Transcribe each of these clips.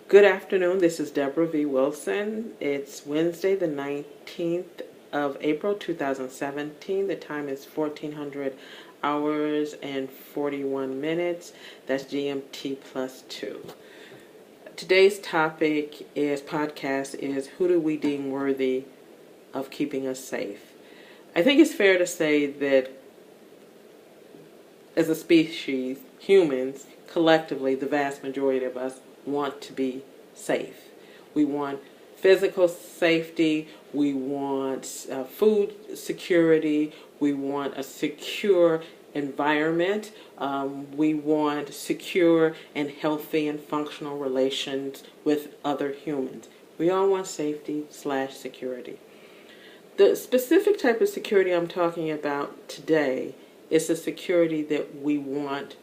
Good afternoon. This is Deborah V. Wilson. It's Wednesday, the 19th of April, 2017. The time is 1400 hours and 41 minutes. That's GMT plus 2. Today's podcast is who do we deem worthy of keeping us safe? I think it's fair to say that as a species, humans, collectively, the vast majority of us want to be safe. We want physical safety, we want food security, we want a secure environment, we want secure and healthy and functional relations with other humans. We all want safety/security. The specific type of security I'm talking about today is the security that we want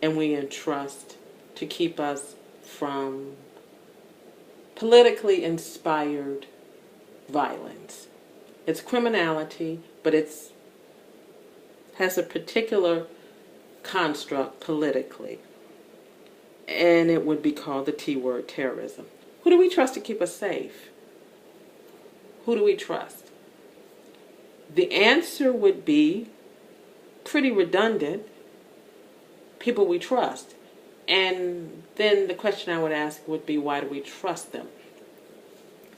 and we entrust to keep us from politically inspired violence. It's criminality, but it has a particular construct politically, and it would be called the T word, terrorism. Who do we trust to keep us safe? Who do we trust? The answer would be pretty redundant: people we trust. And then the question I would ask would be, why do we trust them?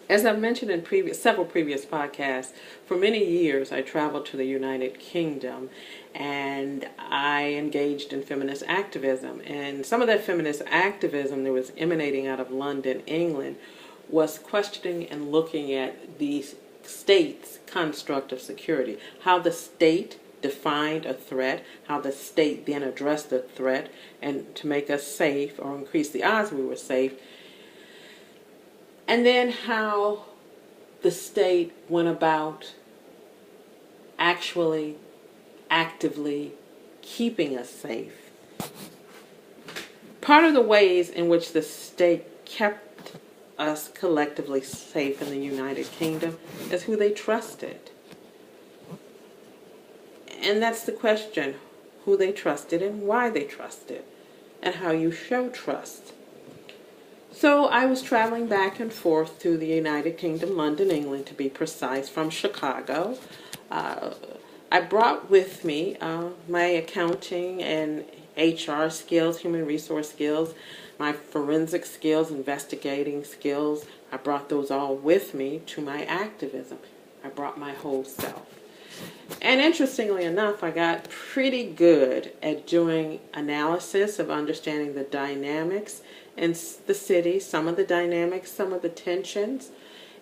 As I've mentioned in several previous podcasts, for many years I traveled to the United Kingdom and I engaged in feminist activism. And some of that feminist activism that was emanating out of London, England, was questioning and looking at the state's construct of security, how the state defined a threat, how the state then addressed the threat and to make us safe or increase the odds we were safe, and then how the state went about actually actively keeping us safe. Part of the ways in which the state kept us collectively safe in the United Kingdom is who they trusted. And that's the question: who they trusted and why they trusted, and how you show trust. So I was traveling back and forth to the United Kingdom, London, England to be precise, from Chicago. I brought with me my accounting and HR skills, human resource skills, my forensic skills, investigating skills. I brought those all with me to my activism. I brought my whole self. And interestingly enough, I got pretty good at doing analysis of understanding the dynamics in the city, some of the dynamics, some of the tensions,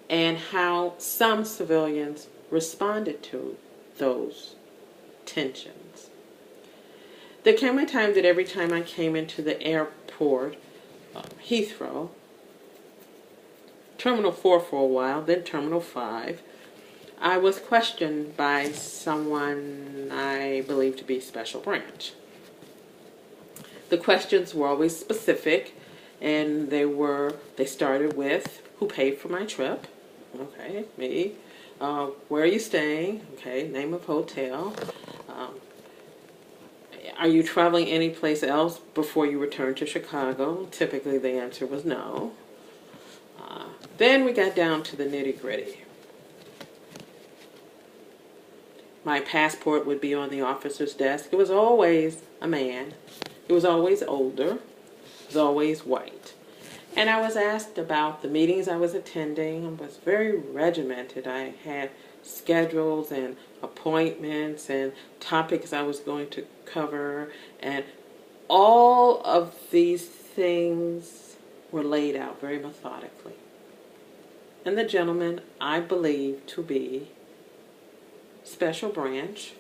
and how some civilians responded to those tensions. There came a time that every time I came into the airport, Heathrow, Terminal 4 for a while, then Terminal 5, I was questioned by someone I believe to be Special Branch. The questions were always specific, and they started with, who paid for my trip? Okay, me. Where are you staying? Okay, name of hotel. Are you traveling anyplace else before you return to Chicago? Typically the answer was no. Then we got down to the nitty-gritty. My passport would be on the officer's desk. It was always a man. It was always older. It was always white. And I was asked about the meetings I was attending. I was very regimented. I had schedules and appointments and topics I was going to cover. And all of these things were laid out very methodically. And the gentleman I believe to be Special Branch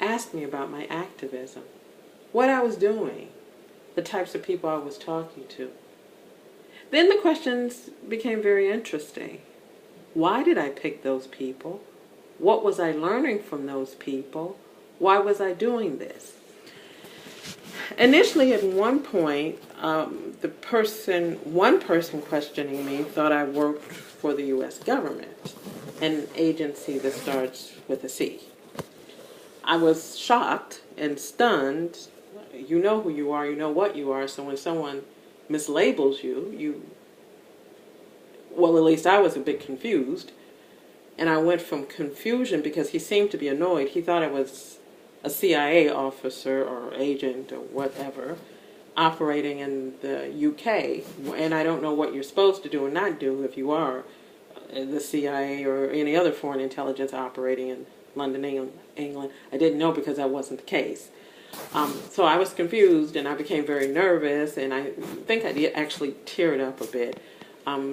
asked me about my activism, what I was doing, the types of people I was talking to. Then the questions became very interesting. Why did I pick those people? What was I learning from those people? Why was I doing this? Initially, at one point, one person questioning me thought I worked for the U.S. government, an agency that starts with a C. I was shocked and stunned. You know who you are, you know what you are, so when someone mislabels you, well, at least I was a bit confused. And I went from confusion because he seemed to be annoyed. He thought I was a CIA officer or agent or whatever operating in the UK. And I don't know what you're supposed to do or not do if you are the CIA or any other foreign intelligence operating in London, England. I didn't know because that wasn't the case. So I was confused and I became very nervous, and I think I actually teared up a bit.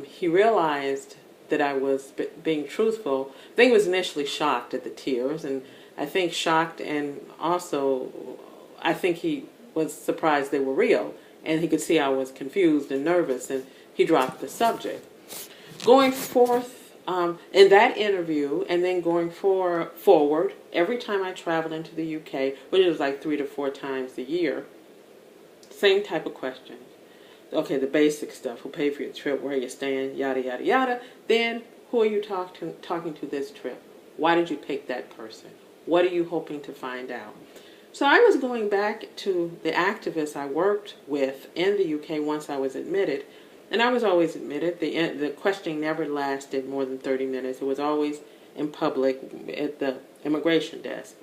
He realized that I was being truthful. I think he was initially shocked at the tears, and I think shocked, and also I think he was surprised they were real, and he could see I was confused and nervous, and he dropped the subject. Going forth in that interview, and then going forward, every time I traveled into the UK, which was like 3 to 4 times a year, same type of questions. Okay, the basic stuff. Who paid for your trip? Where you staying? Yada, yada, yada. Then, who are you talking to this trip? Why did you pick that person? What are you hoping to find out? So I was going back to the activists I worked with in the UK once I was admitted. And I was always admitted. The questioning never lasted more than 30 minutes. It was always in public at the immigration desk.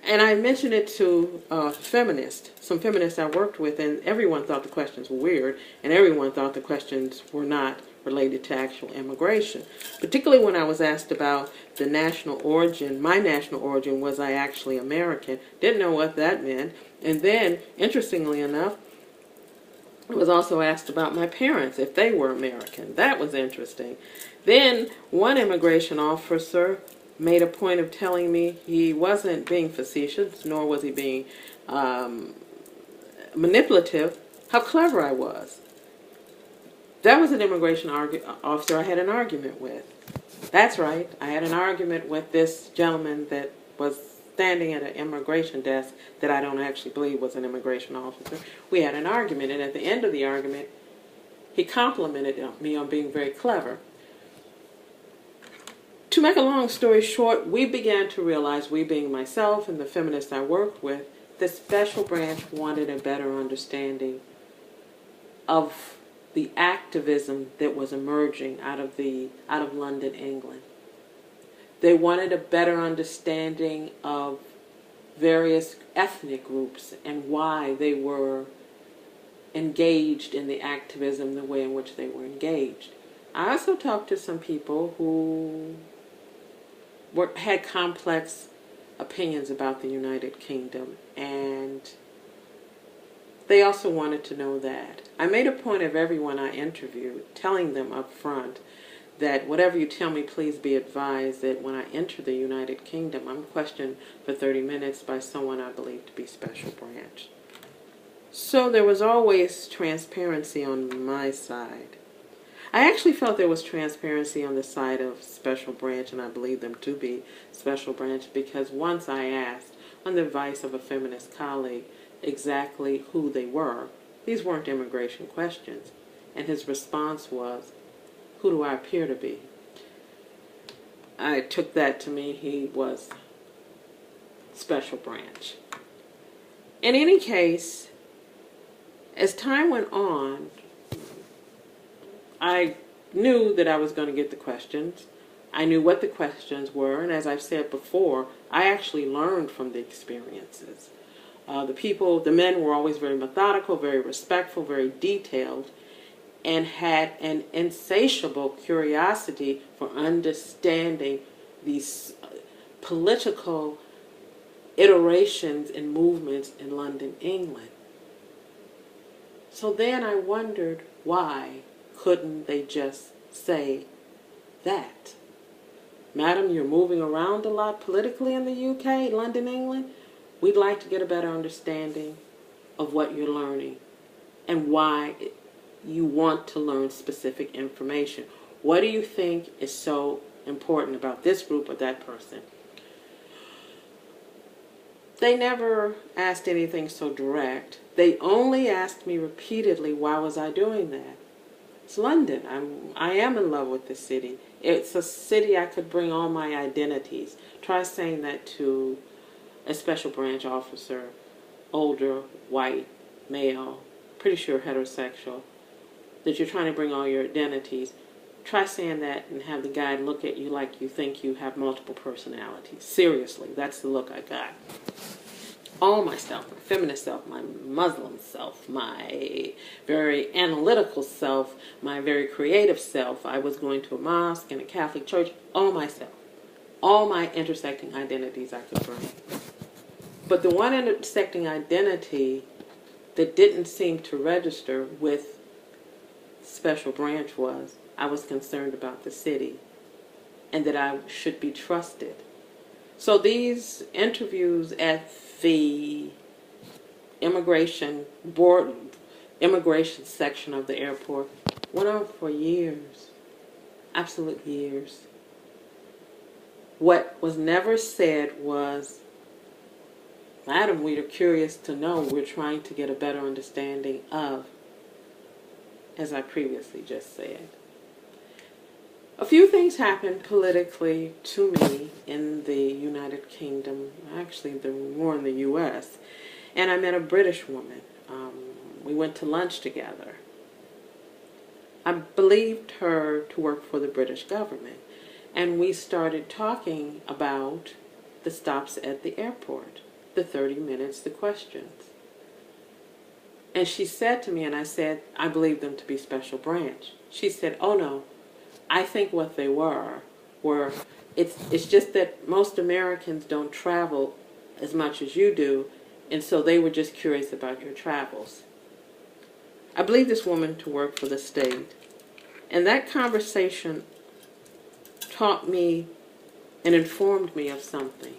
And I mentioned it to some feminists I worked with, and everyone thought the questions were weird, and everyone thought the questions were not related to actual immigration. Particularly when I was asked about the national origin. My national origin, was I actually American? Didn't know what that meant. And then, interestingly enough, I was also asked about my parents, if they were American. That was interesting. Then one immigration officer made a point of telling me he wasn't being facetious, nor was he being manipulative, how clever I was. That was an immigration officer I had an argument with. That's right, I had an argument with this gentleman that was standing at an immigration desk that I don't actually believe was an immigration officer. We had an argument, and at the end of the argument, he complimented me on being very clever. To make a long story short, we began to realize, we being myself and the feminists I worked with, the special branch wanted a better understanding of the activism that was emerging out of London, England. They wanted a better understanding of various ethnic groups and why they were engaged in the activism the way in which they were engaged. I also talked to some people who had complex opinions about the United Kingdom, and they also wanted to know that. I made a point of everyone I interviewed telling them up front that whatever you tell me, please be advised that when I enter the United Kingdom, I'm questioned for 30 minutes by someone I believe to be special branch. So there was always transparency on my side. I actually felt there was transparency on the side of special branch, and I believe them to be special branch, because once I asked, on the advice of a feminist colleague, exactly who they were, these weren't immigration questions, and his response was, who do I appear to be? I took that to mean he was special branch. In any case, as time went on, I knew that I was going to get the questions. I knew what the questions were, and as I've said before, I actually learned from the experiences. The men were always very methodical, very respectful, very detailed, and had an insatiable curiosity for understanding these political iterations and movements in London, England. So then I wondered, why couldn't they just say that? Madam, you're moving around a lot politically in the UK, London, England. We'd like to get a better understanding of what you're learning and why you want to learn specific information. What do you think is so important about this group or that person? They never asked anything so direct. They only asked me repeatedly, why was I doing that? It's London. I am in love with the city. It's a city I could bring all my identities. Try saying that to a special branch officer, older, white, male, pretty sure heterosexual, that you're trying to bring all your identities, try saying that and have the guy look at you like you think you have multiple personalities. Seriously, that's the look I got. All myself, my feminist self, my Muslim self, my very analytical self, my very creative self. I was going to a mosque and a Catholic church, all myself. All my intersecting identities I could bring. But the one intersecting identity that didn't seem to register with Special Branch was I was concerned about the city and that I should be trusted. So these interviews at the immigration section of the airport went on for years, absolute years. What was never said was, Madam, we are curious to know, we're trying to get a better understanding of, as I previously just said. A few things happened politically to me in the United Kingdom, actually they were more in the U.S., and I met a British woman. We went to lunch together. I believed her to work for the British government, and we started talking about the stops at the airport, the 30 minutes, the questions. And she said to me, and I said, I believe them to be Special Branch. She said, oh no, I think what they were it's just that most Americans don't travel as much as you do, and so they were just curious about your travels. I believe this woman to work for the state. And that conversation taught me and informed me of something.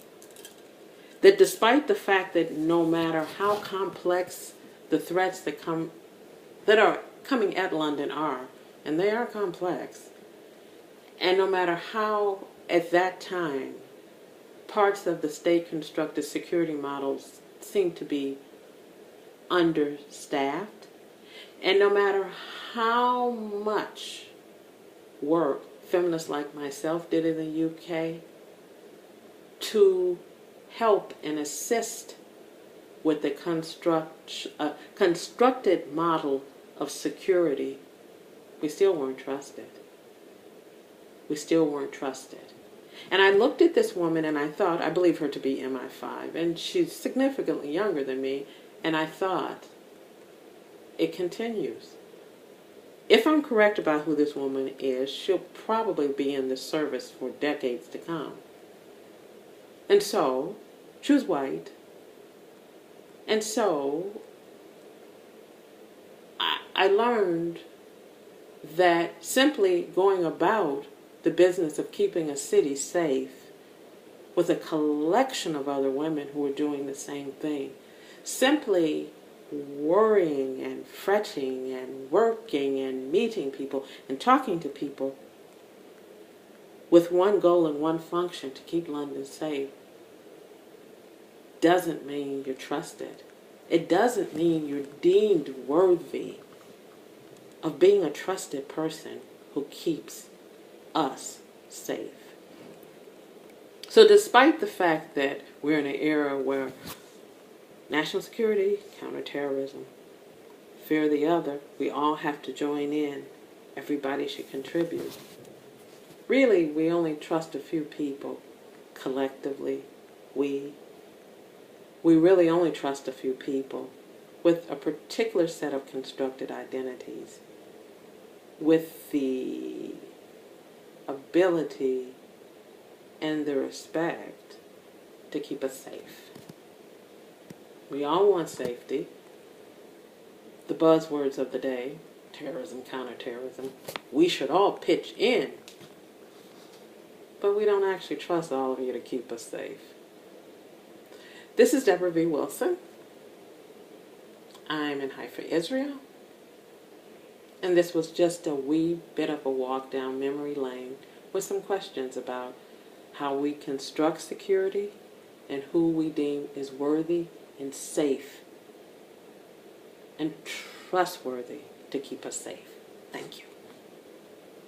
That despite the fact that no matter how complex the threats that are coming at London are, and they are complex, and no matter how at that time parts of the state constructed security models seem to be understaffed, and no matter how much work feminists like myself did in the UK to help and assist with the constructed model of security, we still weren't trusted. We still weren't trusted. And I looked at this woman and I thought, I believe her to be MI5, and she's significantly younger than me, and I thought, it continues. If I'm correct about who this woman is, she'll probably be in the service for decades to come. And so, she was white. And so, I learned that simply going about the business of keeping a city safe with a collection of other women who were doing the same thing, simply worrying and fretting and working and meeting people and talking to people with one goal and one function, to keep London safe, doesn't mean you're trusted. It doesn't mean you're deemed worthy of being a trusted person who keeps us safe. So despite the fact that we're in an era where national security, counterterrorism, fear the other, we all have to join in, everybody should contribute. Really, we only trust a few people collectively. We really only trust a few people with a particular set of constructed identities, with the ability and the respect to keep us safe. We all want safety. The buzzwords of the day, terrorism, counterterrorism, we should all pitch in. But we don't actually trust all of you to keep us safe. This is Debra V. Wilson. I'm in Haifa, Israel. And this was just a wee bit of a walk down memory lane with some questions about how we construct security and who we deem is worthy and safe and trustworthy to keep us safe. Thank you.